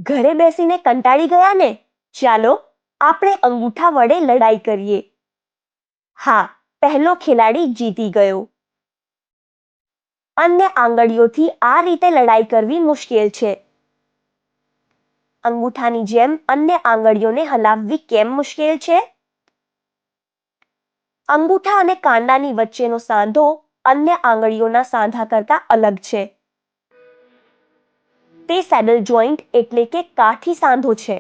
ઘરે બેસીને કંટાળી ગયા ને? ચાલો આપણે અંગૂઠા વડે લડાઈ કરીએ. હા, પહેલો ખેલાડી જીતી ગયો. અન્ય આંગળીઓથી આ રીતે લડાઈ કરવી મુશ્કેલ છે. અંગૂઠાની જેમ અન્ય આંગળીઓને હલાવવી કેમ મુશ્કેલ છે? અંગૂઠા અને કાંડાની વચ્ચેનો સાંધો અન્ય આંગળીઓના સાંધા કરતાં અલગ છે. તે સેડલ જોઈન્ટ એટલે કે કાઠી સાંધો છે.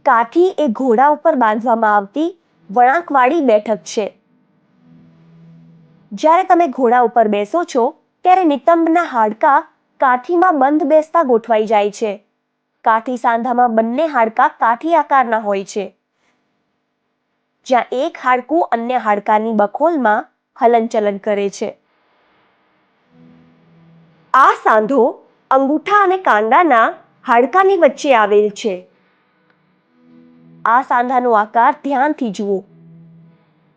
કાઠી એ ઘોડા ઉપર બાંધવામાં આવતી વળાંકવાળી બેઠક છે. જ્યારે તમે ઘોડા ઉપર બેસો છો ત્યારે નિતંબના હાડકાં કાઠીમાં બંધ બેસતા ગોઠવાઈ જાય છે. કાઠી સાંધામાં બંને હાડકાં કાઠી આકારના હોય છે. જ્યાં એક હાડકું અન્ય હાડકાની બખોલમાં હલનચલન કરે છે. આ સાંધો અંગૂઠા અને કાંડાના હાડકાની વચ્ચે આવેલ છે. આ સાંધાનો આકાર ધ્યાનથી જુઓ.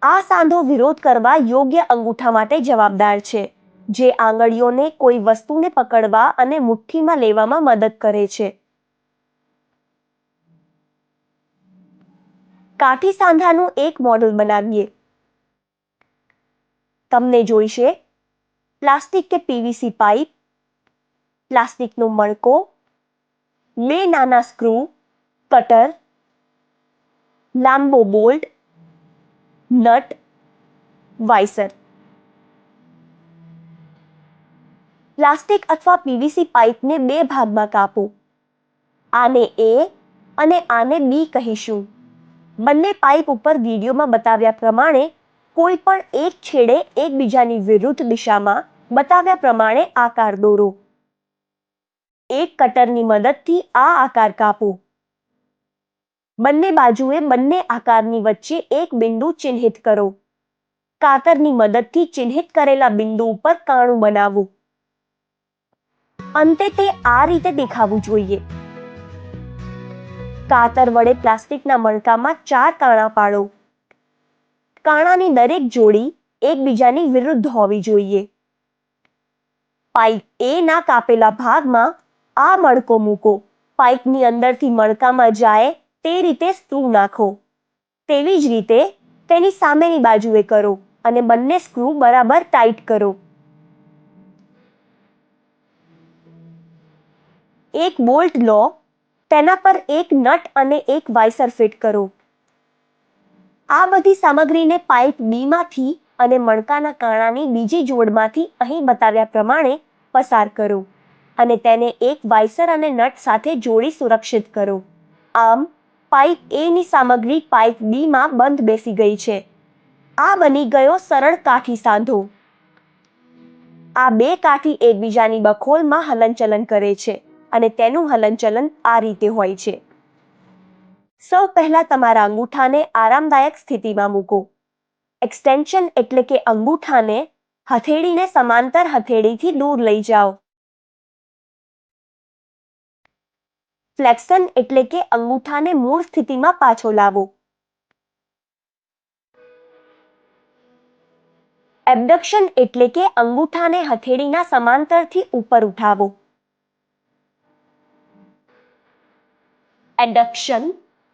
આ સાંધો વિરોધ કરવા યોગ્ય અંગૂઠા માટે જવાબદાર છે, જે આંગળીઓને કોઈ વસ્તુને પકડવા અને મુઠ્ઠીમાં લેવામાં મદદ કરે છે. કાઠી સાંધાનું એક મોડલ બનાવીએ. તમને જોઈશે પ્લાસ્ટિક કે પીવીસી પાઇપ, પ્લાસ્ટિકનો મણકો, 2 નાના સ્ક્રૂ, કટર, લાંબો બોલ્ટ, નટ, વાઇસર. પ્લાસ્ટિક અથવા પીવીસી પાઇપને 2 ભાગમાં કાપો. આને A અને આને B કહીશું. બંને પાઇપ ઉપર વિડીયોમાં બતાવ્યા પ્રમાણે કોઈ પણ એક છેડે એકબીજાની વિરુદ્ધ દિશામાં બતાવ્યા પ્રમાણે આકાર દોરો. એક કટરની મદદથી આ આકાર કાપો. બંને બાજુએ બંને આકારની વચ્ચે એક બિંદુ ચિહ્નિત કરો. કાતરની મદદથી ચિહ્નિત કરેલા બિંદુ ઉપર કાણું બનાવો. અંતે તે આ રીતે દેખાવું જોઈએ. કાતર વડે પ્લાસ્ટિકના મણકામાં 4 કાણા પાડો. કાણાની દરેક જોડી એકબીજાની વિરુદ્ધ હોવી જોઈએ. પાઇપ A ના કાપેલા ભાગમાં આ મણકો મૂકો. પાઇપની અંદરથી મણકામાં જાય તે રીતે સ્ક્રૂ નાખો. તેવી જ રીતે તેની સામેની બાજુએ કરો અને બંને સ્ક્રૂ બરાબર ટાઈટ કરો. એક બોલ્ટ લો, તેના પર એક નટ અને એક વાઇસર ફિટ કરો. આ બધી સામગ્રીને પાઇપ B માંથી અને મણકાના કાણાની બીજી જોડમાંથી અહીં બતાવ્યા પ્રમાણે પસાર કરો અને તેને એક વાઇસર અને નટ સાથે જોડી સુરક્ષિત કરો. આમ પાઇપ A ની સામગ્રી પાઇપ B માં બંધ બેસી ગઈ છે. આ બની ગયો સરળ કાઠી સાંધો. આ 2 કાઠી એકબીજાની બખોલમાં હલનચલન કરે છે અને તેનું હલનચલન આ રીતે હોય છે. સૌ પહેલા તમારા અંગૂઠાને આરામદાયક સ્થિતિમાં મૂકો. એક્સટેન્શન એટલે કે અંગૂઠાને હથેળીને સમાંતર હથેળીથી દૂર લઈ જાઓ. ફ્લેક્શન એટલે કે અંગૂઠાને મૂળ સ્થિતિમાં પાછો લાવો. એબડક્શન એટલે કે અંગૂઠાને હથેળીના સમાંતરથી ઉપર ઉઠાવો. એડક્શન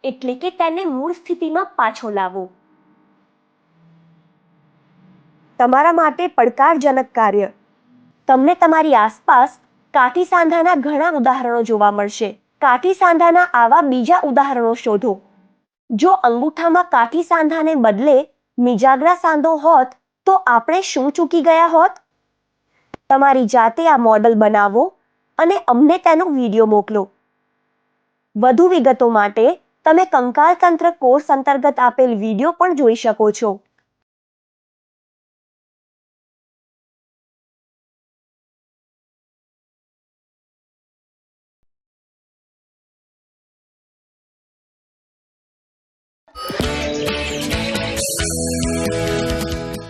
એટલે કે તેને મૂળ સ્થિતિમાં પાછો લાવો. તમારા માટે પડકારજનક કાર્ય. તમને તમારી આસપાસ કાઠી સાંધાના ઘણા ઉદાહરણો જોવા મળશે. કાઠી સાંધાના આવા બીજા ઉદાહરણો શોધો. જો અંગૂઠામાં કાઠી સાંધાને બદલે મિજાગરા સાંધો હોત તો આપણે શું ચૂકી ગયા હોત? તમારી જાતે આ મોડલ બનાવો અને અમને તેનો વિડીયો મોકલો. વધુ વિગતો માટે તમે કંકાલ તંત્ર કોર્સ અંતર્ગત આપેલ વિડીયો પણ જોઈ શકો છો.